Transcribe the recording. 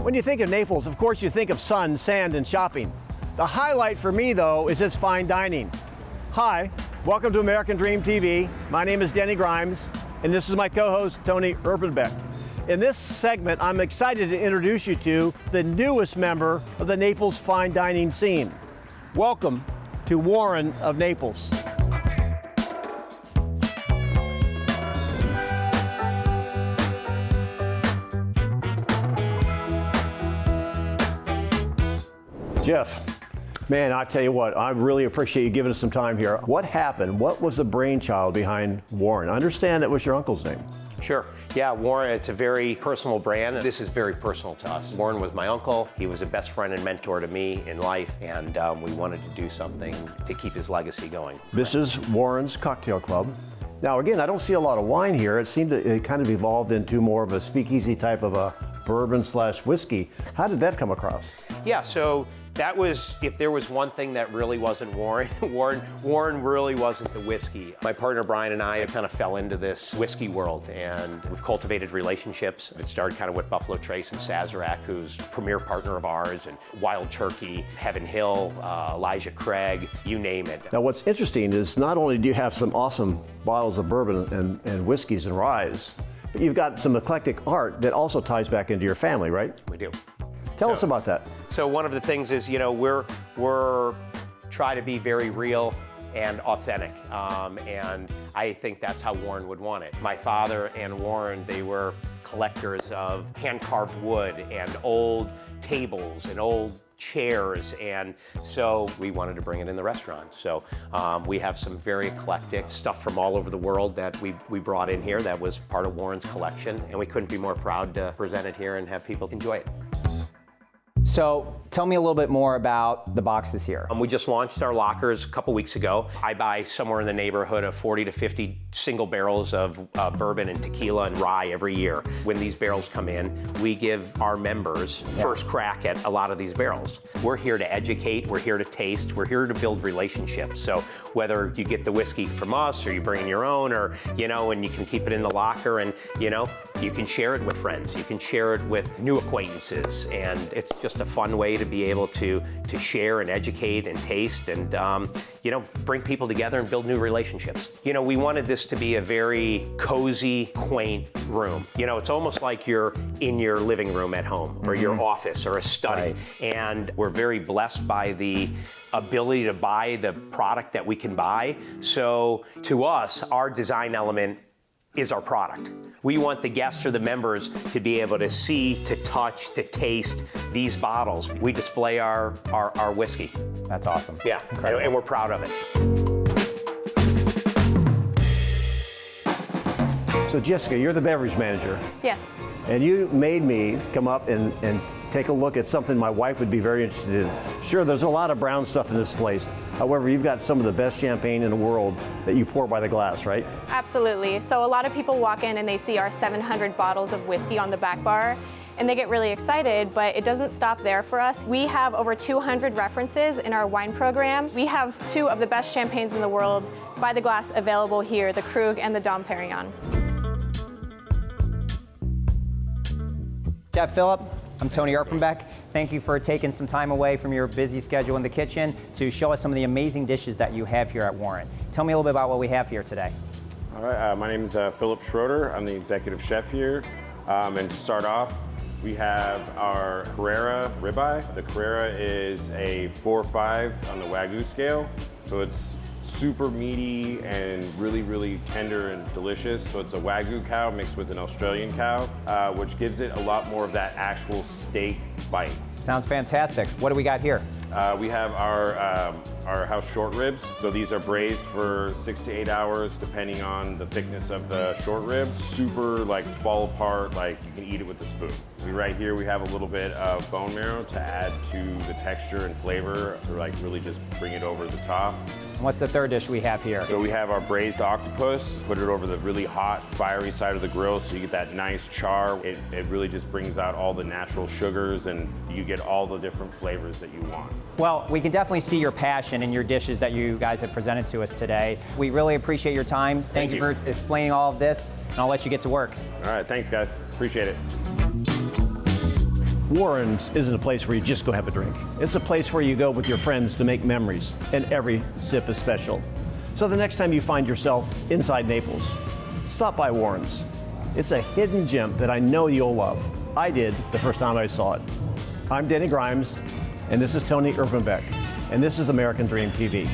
When you think of Naples, of course you think of sun, sand, and shopping. The highlight for me, though, is its fine dining. Hi, welcome to American Dream TV. My name is Denny Grimes, and this is my co-host, Tony Erpenbeck. In this segment, I'm excited to introduce you to the newest member of the Naples fine dining scene. Welcome to Warren of Naples. Jeff, man, I tell you what, I really appreciate you giving us some time here. What happened? What was the brainchild behind Warren? I understand that was your uncle's name. Sure. Yeah, Warren, it's a very personal brand. This is very personal to us. Warren was my uncle. He was a best friend and mentor to me in life, and we wanted to do something to keep his legacy going. This is Warren's Cocktail Club. Now, again, I don't see a lot of wine here. It seemed to it kind of evolved into more of a speakeasy type of a bourbon/whiskey. How did that come across? Yeah, so that was, if there was one thing that really wasn't Warren, Warren really wasn't the whiskey. My partner Brian and I kind of fell into this whiskey world, and we've cultivated relationships. It started kind of with Buffalo Trace and Sazerac, who's a premier partner of ours, and Wild Turkey, Heaven Hill, Elijah Craig, you name it. Now, what's interesting is not only do you have some awesome bottles of bourbon and whiskeys and ryes, but you've got some eclectic art that also ties back into your family, right? We do. Tell us about that. So one of the things is, you know, we're try to be very real and authentic, and I think that's how Warren would want it. My father and Warren, they were collectors of hand-carved wood and old tables and old chairs, and so we wanted to bring it in the restaurant. So we have some very eclectic stuff from all over the world that we brought in here that was part of Warren's collection, and we couldn't be more proud to present it here and have people enjoy it. So tell me a little bit more about the boxes here. We just launched our lockers a couple weeks ago. I buy somewhere in the neighborhood of 40 to 50 single barrels of bourbon and tequila and rye every year. When these barrels come in, we give our members first crack at a lot of these barrels. We're here to educate, we're here to taste, we're here to build relationships. So whether you get the whiskey from us or you bring in your own, or, you know, and you can keep it in the locker, and, you know, you can share it with friends, you can share it with new acquaintances, and it's just a fun way to be able to share and educate and taste and, you know, bring people together and build new relationships. You know, we wanted this to be a very cozy, quaint room. You know, it's almost like you're in your living room at home or your office or a study. Right. And we're very blessed by the ability to buy the product that we can buy. So to us, our design element is our product. We want the guests or the members to be able to see, to touch, to taste these bottles. We display our whiskey. That's awesome. Yeah, and we're proud of it. So Jessica, you're the beverage manager. Yes. And you made me come up and take a look at something my wife would be very interested in. Sure, there's a lot of brown stuff in this place. However, you've got some of the best champagne in the world that you pour by the glass, right? Absolutely. So a lot of people walk in and they see our 700 bottles of whiskey on the back bar, and they get really excited, but it doesn't stop there for us. We have over 200 references in our wine program. We have two of the best champagnes in the world by the glass available here, the Krug and the Dom Perignon. Chef Philip, I'm Tony Erpenbeck. Thank you for taking some time away from your busy schedule in the kitchen to show us some of the amazing dishes that you have here at Warren. Tell me a little bit about what we have here today. All right, my name is Philip Schroeder. I'm the executive chef here. And to start off, we have our Carrera ribeye. The Carrera is a 4-5 on the Wagyu scale, so it's super meaty and really, really tender and delicious. So it's a Wagyu cow mixed with an Australian cow, which gives it a lot more of that actual steak bite. Sounds fantastic. What do we got here? We have our house short ribs. So these are braised for 6 to 8 hours, depending on the thickness of the short ribs. Super like fall apart, like you can eat it with a spoon. Right here we have a little bit of bone marrow to add to the texture and flavor, to like really just bring it over the top. And what's the third dish we have here? So we have our braised octopus. Put it over the really hot, fiery side of the grill so you get that nice char. It really just brings out all the natural sugars, and you get all the different flavors that you want. Well, we can definitely see your passion in your dishes that you guys have presented to us today. We really appreciate your time. Thank you for explaining all of this, and I'll let you get to work. All right, thanks guys, appreciate it. Warren's isn't a place where you just go have a drink. It's a place where you go with your friends to make memories, and every sip is special. So the next time you find yourself inside Naples, stop by Warren's. It's a hidden gem that I know you'll love. I did the first time I saw it. I'm Denny Grimes, and this is Tony Erpenbeck, and this is American Dream TV.